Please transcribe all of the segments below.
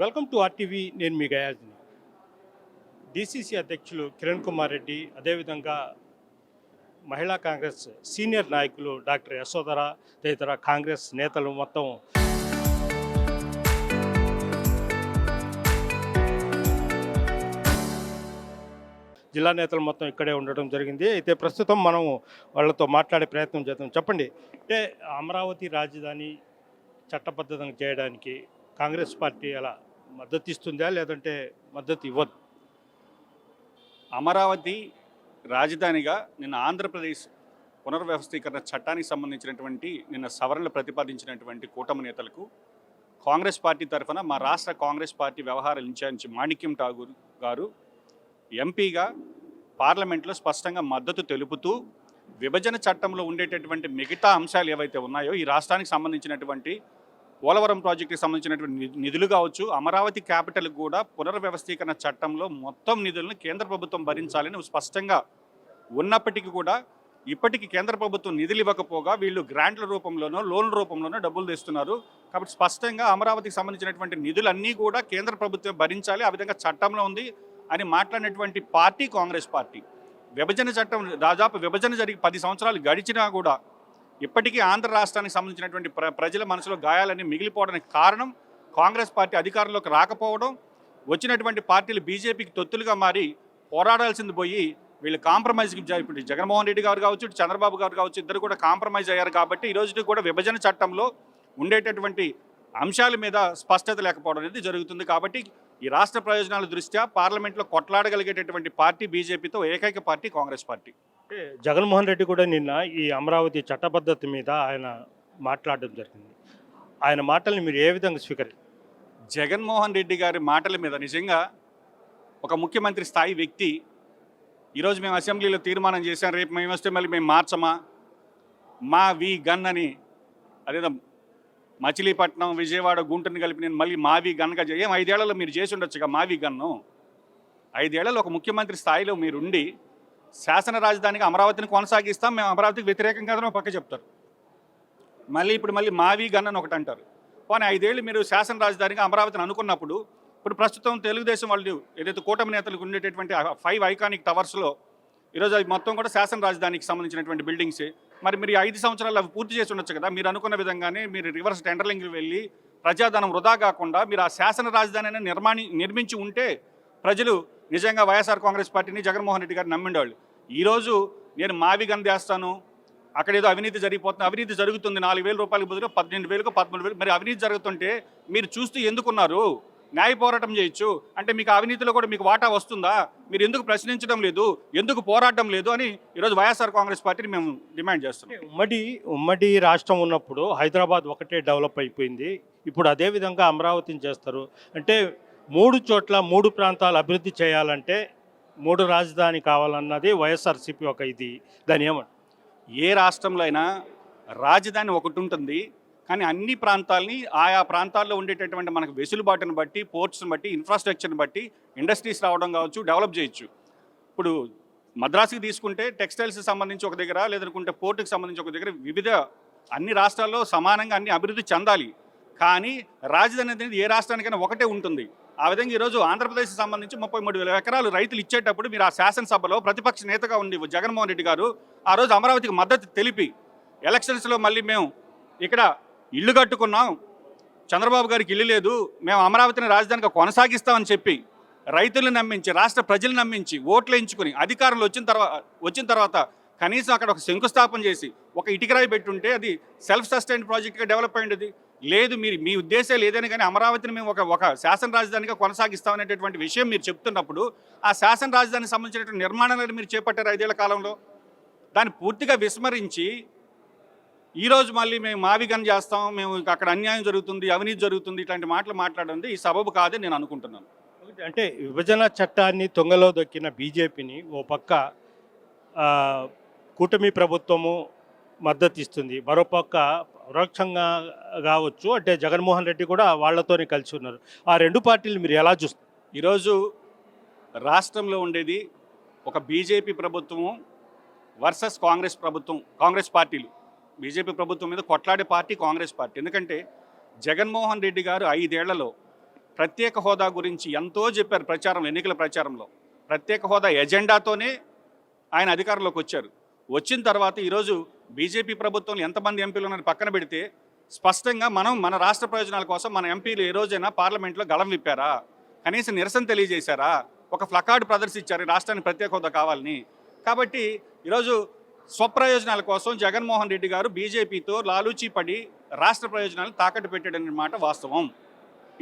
Welcome to RTV. నేను మీ గయాజ్ని. DCC అధ్యక్షులు కిరణ్ కుమార్ రెడ్డి, అదేవిధంగా మహిళా కాంగ్రెస్ సీనియర్ నాయకులు డాక్టర్ యశోధర తదితర కాంగ్రెస్ నేతలు మొత్తం జిల్లా నేతలు మొత్తం ఇక్కడే ఉండడం జరిగింది. అయితే ప్రస్తుతం మనం వాళ్ళతో మాట్లాడే ప్రయత్నం చేద్దాం. చెప్పండి, అంటే అమరావతి రాజధాని చట్టబద్ధంగా చేయడానికి కాంగ్రెస్ పార్టీ అలా మద్దతు ఇస్తుందా, లేదంటే మద్దతు ఇవ్వదు? అమరావతి రాజధానిగా నిన్న ఆంధ్రప్రదేశ్ పునర్వ్యవస్థీకరణ చట్టానికి సంబంధించినటువంటి నిన్న సవరణలు ప్రతిపాదించినటువంటి కూటమి నేతలకు కాంగ్రెస్ పార్టీ తరఫున మా రాష్ట్ర కాంగ్రెస్ పార్టీ వ్యవహారాల ఇన్ఛార్జ్ మాణిక్యం ఠాగూర్ గారు ఎంపీగా పార్లమెంట్లో స్పష్టంగా మద్దతు తెలుపుతూ విభజన చట్టంలో ఉండేటటువంటి మిగతా అంశాలు ఏవైతే ఉన్నాయో ఈ రాష్ట్రానికి సంబంధించినటువంటి పోలవరం ప్రాజెక్టుకి సంబంధించినటువంటి నిధులు కావచ్చు, అమరావతి క్యాపిటల్ కూడా పునర్వ్యవస్థీకరణ చట్టంలో మొత్తం నిధులను కేంద్ర ప్రభుత్వం భరించాలని స్పష్టంగా ఉన్నప్పటికీ కూడా ఇప్పటికీ కేంద్ర ప్రభుత్వం నిధులు ఇవ్వకపోగా వీళ్ళు గ్రాంట్ల రూపంలోనో లోన్ల రూపంలోనో డబ్బులు తెస్తున్నారు. కాబట్టి స్పష్టంగా అమరావతికి సంబంధించినటువంటి నిధులన్నీ కూడా కేంద్ర ప్రభుత్వం భరించాలి, ఆ విధంగా చట్టంలో ఉంది అని మాట్లాడినటువంటి పార్టీ కాంగ్రెస్ పార్టీ. విభజన చట్టం దాదాపు విభజన జరిగి 10 సంవత్సరాలు గడిచినా కూడా ఇప్పటికీ ఆంధ్ర రాష్ట్రానికి సంబంధించినటువంటి ప్రజల మనసులో గాయాలన్నీ మిగిలిపోవడానికి కారణం కాంగ్రెస్ పార్టీ అధికారంలోకి రాకపోవడం, వచ్చినటువంటి పార్టీలు బీజేపీకి తొత్తులుగా మారి పోరాడాల్సింది పోయి వీళ్ళు కాంప్రమైజ్కి ఇప్పుడు జగన్మోహన్ రెడ్డి గారు కావచ్చు, చంద్రబాబు గారు కావచ్చు, ఇద్దరు కూడా కాంప్రమైజ్ అయ్యారు. కాబట్టి ఈ రోజు కూడా విభజన చట్టంలో ఉండేటటువంటి అంశాల మీద స్పష్టత లేకపోవడం అనేది జరుగుతుంది. కాబట్టి ఈ రాష్ట్ర ప్రయోజనాల దృష్ట్యా పార్లమెంట్లో కొట్లాడగలిగేటటువంటి పార్టీ బీజేపీతో ఏకైక పార్టీ కాంగ్రెస్ పార్టీ. అంటే జగన్మోహన్ రెడ్డి కూడా నిన్న ఈ అమరావతి చట్టబద్ధత మీద ఆయన మాట్లాడడం జరిగింది. ఆయన మాటల్ని మీరు ఏ విధంగా స్వీకరించారు? జగన్మోహన్ రెడ్డి గారి మాటల మీద నిజంగా ఒక ముఖ్యమంత్రి స్థాయి వ్యక్తి ఈరోజు మేము అసెంబ్లీలో తీర్మానం చేశాం, రేపు మేము వస్తే మళ్ళీ మేము మార్చమా, మా వి గన్ అని, అదేదో మచిలీపట్నం విజయవాడ గుంటూరుని కలిపి నేను మళ్ళీ మావి గన్గా చేయం. 5 ఏళ్లలో మీరు చేసి ఉండొచ్చుగా మావి గన్ను. 5 ఏళ్లలో ఒక ముఖ్యమంత్రి స్థాయిలో మీరుండి శాసన రాజధానికి అమరావతిని కొనసాగిస్తాం, మేము అమరావతికి వ్యతిరేకం కాదని పక్క చెప్తారు. ఇప్పుడు మళ్ళీ మావి గన్ అని ఒకటి అంటారు. కానీ 5 ఏళ్ళు మీరు శాసన రాజధానిగా అమరావతిని అనుకున్నప్పుడు ఇప్పుడు ప్రస్తుతం తెలుగుదేశం వాళ్ళు ఏదైతే కూటమి నేతలకు ఉండేటటువంటి 5 ఐకానిక్ టవర్స్లో ఈరోజు అవి మొత్తం కూడా శాసన రాజధానికి సంబంధించినటువంటి బిల్డింగ్సే. మరి మీరు 5 సంవత్సరాలు అవి పూర్తి చేసి ఉండొచ్చు కదా. మీరు అనుకున్న విధంగానే మీరు రివర్స్ టెండర్లింగ్కి వెళ్ళి ప్రజాధనం వృధా కాకుండా మీరు ఆ శాసన రాజధానిని నిర్మించి ఉంటే ప్రజలు నిజంగా వైఎస్ఆర్ కాంగ్రెస్ పార్టీని జగన్మోహన్ రెడ్డి గారిని నమ్మిండేవాళ్ళు. ఈరోజు నేను మావి గన్ చేస్తాను, అక్కడ ఏదో అవినీతి జరిగిపోతుంది, అవినీతి జరుగుతుంది, 4,000 రూపాయలకు బదులు 12,000 13,000, మరి అవినీతి జరుగుతుంటే మీరు చూస్తూ ఎందుకున్నారు? న్యాయ పోరాటం చేయొచ్చు అంటే మీకు అవినీతిలో కూడా మీకు వాటా వస్తుందా? మీరు ఎందుకు ప్రశ్నించడం లేదు, ఎందుకు పోరాటం లేదు అని ఈరోజు వైఎస్ఆర్ కాంగ్రెస్ పార్టీని మేము డిమాండ్ చేస్తున్నాం. ఉమ్మడి రాష్ట్రం ఉన్నప్పుడు హైదరాబాద్ ఒకటే డెవలప్ అయిపోయింది, ఇప్పుడు అదే విధంగా అమరావతిని చేస్తారు. అంటే 3 చోట్ల 3 ప్రాంతాలు అభివృద్ధి చేయాలంటే 3 రాజధాని కావాలన్నది వైఎస్ఆర్సీపీ ఒక ఇది. దాని ఏమంటారు? ఏ రాష్ట్రంలో అయినా రాజధాని ఒకటి ఉంటుంది, కానీ అన్ని ప్రాంతాలని ఆయా ప్రాంతాల్లో ఉండేటటువంటి మనకు వెసులుబాటును బట్టి, పోర్ట్స్ని బట్టి, ఇన్ఫ్రాస్ట్రక్చర్ని బట్టి ఇండస్ట్రీస్ రావడం కావచ్చు, డెవలప్ చేయొచ్చు. ఇప్పుడు మద్రాసుకి తీసుకుంటే టెక్స్టైల్స్కి సంబంధించి ఒక దగ్గర, లేదనుకుంటే పోర్టుకి సంబంధించి ఒక దగ్గర, వివిధ అన్ని రాష్ట్రాల్లో సమానంగా అన్ని అభివృద్ధి చెందాలి. కానీ రాజధాని అనేది ఏ రాష్ట్రానికైనా ఒకటే ఉంటుంది. ఆ విధంగా ఈరోజు ఆంధ్రప్రదేశ్కి సంబంధించి 33,000 ఎకరాలు రైతులు ఇచ్చేటప్పుడు మీరు ఆ శాసనసభలో ప్రతిపక్ష నేతగా ఉండి జగన్మోహన్ రెడ్డి గారు ఆ రోజు అమరావతికి మద్దతు తెలిపి ఎలక్షన్స్లో మళ్ళీ మేము ఇక్కడ ఇల్లు కట్టుకున్నాం, చంద్రబాబు గారికి ఇల్లు లేదు, మేము అమరావతిని రాజధానిగా కొనసాగిస్తామని చెప్పి రైతులను నమ్మించి, రాష్ట్ర ప్రజలు నమ్మించి, ఓట్లు ఎంచుకుని అధికారంలో వచ్చిన తర్వాత కనీసం అక్కడ ఒక శంకుస్థాపన చేసి ఒక ఇటుకరాయి పెట్టుంటే అది సెల్ఫ్ సస్టైన్డ్ ప్రాజెక్ట్గా డెవలప్ అయ్యేది. లేదు, మీ ఉద్దేశాలు ఏదైనా కానీ అమరావతిని మేము ఒక శాసన రాజధానిగా కొనసాగిస్తామనేటటువంటి విషయం మీరు చెప్తున్నప్పుడు ఆ శాసన రాజధానికి సంబంధించినటువంటి నిర్మాణాలను మీరు చేపట్టారు 5 ఏళ్ల కాలంలో. దాన్ని పూర్తిగా విస్మరించి ఈరోజు మళ్ళీ మేము మావి గన్ చేస్తాం, మేము అక్కడ అన్యాయం జరుగుతుంది, అవినీతి జరుగుతుంది, ఇట్లాంటి మాటలు మాట్లాడడం ఈ సబబు కాదని నేను అనుకుంటున్నాను. అంటే విభజన చట్టాన్ని తొంగలో దొక్కిన బీజేపీని ఓ పక్క కూటమి ప్రభుత్వము మద్దతు ఇస్తుంది, మరోపక్క పరోక్షంగా కావచ్చు అంటే జగన్మోహన్ రెడ్డి కూడా వాళ్లతోనే కలిసి ఉన్నారు. ఆ 2 పార్టీలు మీరు ఎలా చూస్తారు? ఈరోజు రాష్ట్రంలో ఉండేది ఒక బీజేపీ ప్రభుత్వము వర్సెస్ కాంగ్రెస్ ప్రభుత్వం, కాంగ్రెస్ పార్టీలు. బీజేపీ ప్రభుత్వం మీద కొట్లాడే పార్టీ కాంగ్రెస్ పార్టీ. ఎందుకంటే జగన్మోహన్ రెడ్డి గారు 5 ఏళ్లలో ప్రత్యేక హోదా గురించి ఎంతో చెప్పారు ఎన్నికల ప్రచారంలో. ప్రత్యేక హోదా ఎజెండాతోనే ఆయన అధికారంలోకి వచ్చారు. వచ్చిన తర్వాత ఈరోజు బీజేపీ ప్రభుత్వంలో ఎంతమంది ఎంపీలు ఉన్నారని పక్కన పెడితే స్పష్టంగా మన రాష్ట్ర ప్రయోజనాల కోసం మన ఎంపీలు ఏ రోజైనా పార్లమెంట్లో గళం విప్పారా? కనీసం నిరసన తెలియజేశారా? ఒక ప్లకార్డు ప్రదర్శించారు ఈ రాష్ట్రానికి ప్రత్యేక హోదా కావాలని. కాబట్టి ఈరోజు స్వప్రయోజనాల కోసం జగన్మోహన్ రెడ్డి గారు బీజేపీతో లాలూచీ పడి రాష్ట్ర ప్రయోజనాలను తాకట్టు పెట్టాడనే మాట వాస్తవం.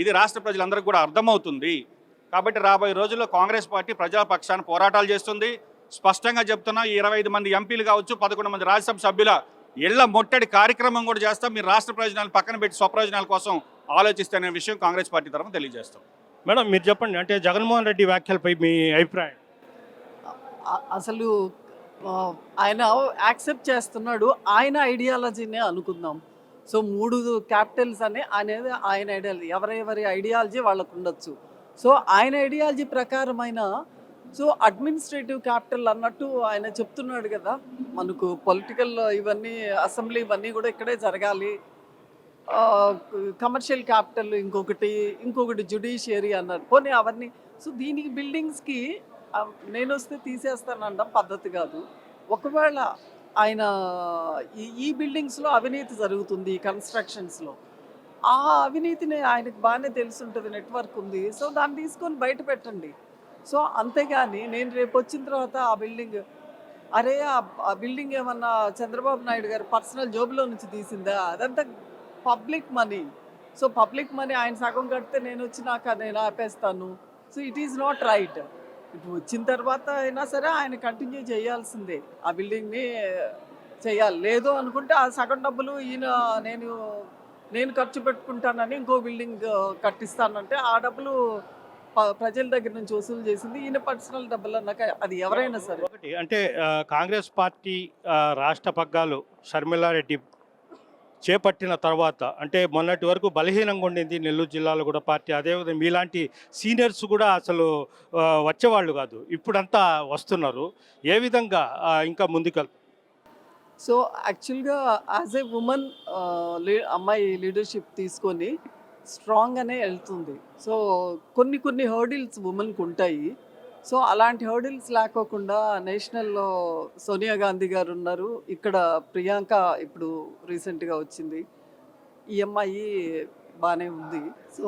ఇది రాష్ట్ర ప్రజలందరికీ కూడా అర్థమవుతుంది. కాబట్టి రాబోయే రోజుల్లో కాంగ్రెస్ పార్టీ ప్రజల పక్షాన పోరాటాలు చేస్తుంది. స్పష్టంగా చెప్తున్నా, ఈ 25 మంది ఎంపీలు కావచ్చు, 11 మంది రాజ్యసభ సభ్యుల ఇళ్ల ముట్టడి కార్యక్రమం కూడా చేస్తాం. మీరు రాష్ట్ర ప్రయోజనాలు పక్కన పెట్టి స్వప్రయోజనాల కోసం ఆలోచిస్తే అనే విషయం కాంగ్రెస్ పార్టీ తరఫున తెలియజేస్తాం. మేడం మీరు చెప్పండి, అంటే జగన్మోహన్ రెడ్డి వ్యాఖ్యలపై మీ అభిప్రాయం? అసలు ఆయన యాక్సెప్ట్ చేస్తున్నాడు, ఆయన ఐడియాలజీనే అనుకుందాం. సో 3 క్యాపిటల్స్ అని అనేది ఆయన ఐడియాలజీ, ఎవరెవరి ఐడియాలజీ వాళ్ళకు ఉండొచ్చు. సో ఆయన ఐడియాలజీ ప్రకారమైన సో అడ్మినిస్ట్రేటివ్ క్యాపిటల్ అన్నట్టు ఆయన చెప్తున్నాడు కదా, మనకు పొలిటికల్ ఇవన్నీ అసెంబ్లీ ఇవన్నీ కూడా ఇక్కడే జరగాలి. కమర్షియల్ క్యాపిటల్ ఇంకొకటి జ్యుడిషియరీ అన్నారు. పోనీ అవన్నీ సో దీనికి బిల్డింగ్స్కి నేను వస్తే తీసేస్తానడం పద్ధతి కాదు. ఒకవేళ ఆయన ఈ బిల్డింగ్స్లో అవినీతి జరుగుతుంది, ఈ కన్స్ట్రక్షన్స్లో ఆ అవినీతిని ఆయనకు బాగానే తెలిసి ఉంటుంది, నెట్వర్క్ ఉంది. సో దాన్ని తీసుకొని బయట పెట్టండి. సో అంతేగాని నేను రేపు వచ్చిన తర్వాత ఆ బిల్డింగ్ అరే ఆ బిల్డింగ్ ఏమన్నా చంద్రబాబు నాయుడు గారు పర్సనల్ జోబులో నుంచి తీసిందా? అదంతా public money. So public money ఆయన సగం కడితే నేను వచ్చినాక నేను ఆపేస్తాను. So it is not right. ఇప్పుడు వచ్చిన తర్వాత అయినా సరే ఆయన కంటిన్యూ చేయాల్సిందే, ఆ బిల్డింగ్ని చేయాలి. లేదు అనుకుంటే ఆ సగం డబ్బులు నేను ఖర్చు పెట్టుకుంటానని ఇంకో బిల్డింగ్ కట్టిస్తానంటే ఆ డబ్బులు ప్రజల దగ్గర నుంచి వసూలు చేసింది ఈయన పర్సనల్ డబ్బులు అన్నాక అది ఎవరైనా సరే. ఒకటి అంటే కాంగ్రెస్ పార్టీ రాష్ట్ర పగ్గాలు షర్మిలారెడ్డి చేపట్టిన తర్వాత, అంటే మొన్నటి వరకు బలహీనంగా ఉండింది నెల్లూరు జిల్లాలో కూడా పార్టీ. అదేవిధంగా మీలాంటి సీనియర్స్ కూడా అసలు వచ్చేవాళ్ళు కాదు, ఇప్పుడంతా వస్తున్నారు. ఏ విధంగా ఇంకా ముందుకెళ్తారు? సో యాక్చువల్గా యాజ్ ఏ ఉమెన్ అమ్మాయి లీడర్షిప్ తీసుకొని స్ట్రాంగ్గానే వెళ్తుంది. సో కొన్ని హర్డిల్స్ ఉమెన్కి ఉంటాయి. సో అలాంటి హర్డిల్స్ లేకోకుండా నేషనల్లో సోనియా గాంధీ గారు ఉన్నారు, ఇక్కడ ప్రియాంక ఇప్పుడు రీసెంట్గా వచ్చింది, ఈ అమ్మాయి బాగానే ఉంది. సో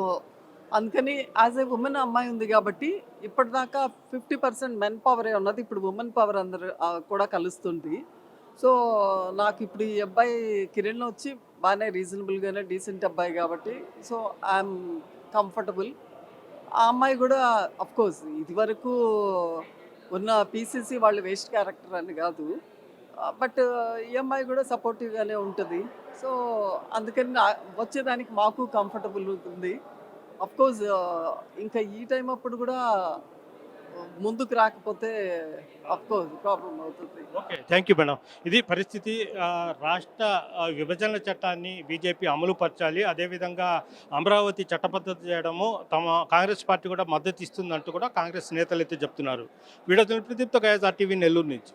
అందుకని యాజ్ ఏ ఉమెన్ అమ్మాయి ఉంది కాబట్టి ఇప్పటిదాకా 50% మెన్ పవరే ఉన్నది, ఇప్పుడు ఉమెన్ పవర్ అందరు కూడా కలుస్తుంది. సో నాకు ఇప్పుడు ఈ అబ్బాయి కిరణ్ వచ్చి బాగానే రీజనబుల్గానే డీసెంట్ అబ్బాయి కాబట్టి సో ఐఎమ్ కంఫర్టబుల్. ఆ అమ్మాయి కూడా అఫ్కోర్స్ ఇదివరకు ఉన్న పీసీసీ వాళ్ళు వేస్ట్ క్యారెక్టర్ అని కాదు, బట్ ఈ అమ్మాయి కూడా సపోర్టివ్గానే ఉంటుంది. సో అందుకని వచ్చేదానికి మాకు కంఫర్టబుల్ ఉంది. అఫ్కోర్స్ ఇంకా ఈ టైం అప్పుడు కూడా ముందుకు రాకపోతే అఫ్కోర్స్ ప్రాబ్లం అవుతుంది. Okay, thank you madam. ఇది పరిస్థితి. రాష్ట్ర విభజన చట్టాన్ని బీజేపీ అమలు పరచాలి, అదేవిధంగా అమరావతి చట్టబద్ధత చేయడము తమ కాంగ్రెస్ పార్టీ కూడా మద్దతు ఇస్తుందంటూ కూడా కాంగ్రెస్ నేతలు అయితే చెప్తున్నారు. వీడియో ప్రదీప్తో గయాజ్ RTV నెల్లూరు నుంచి.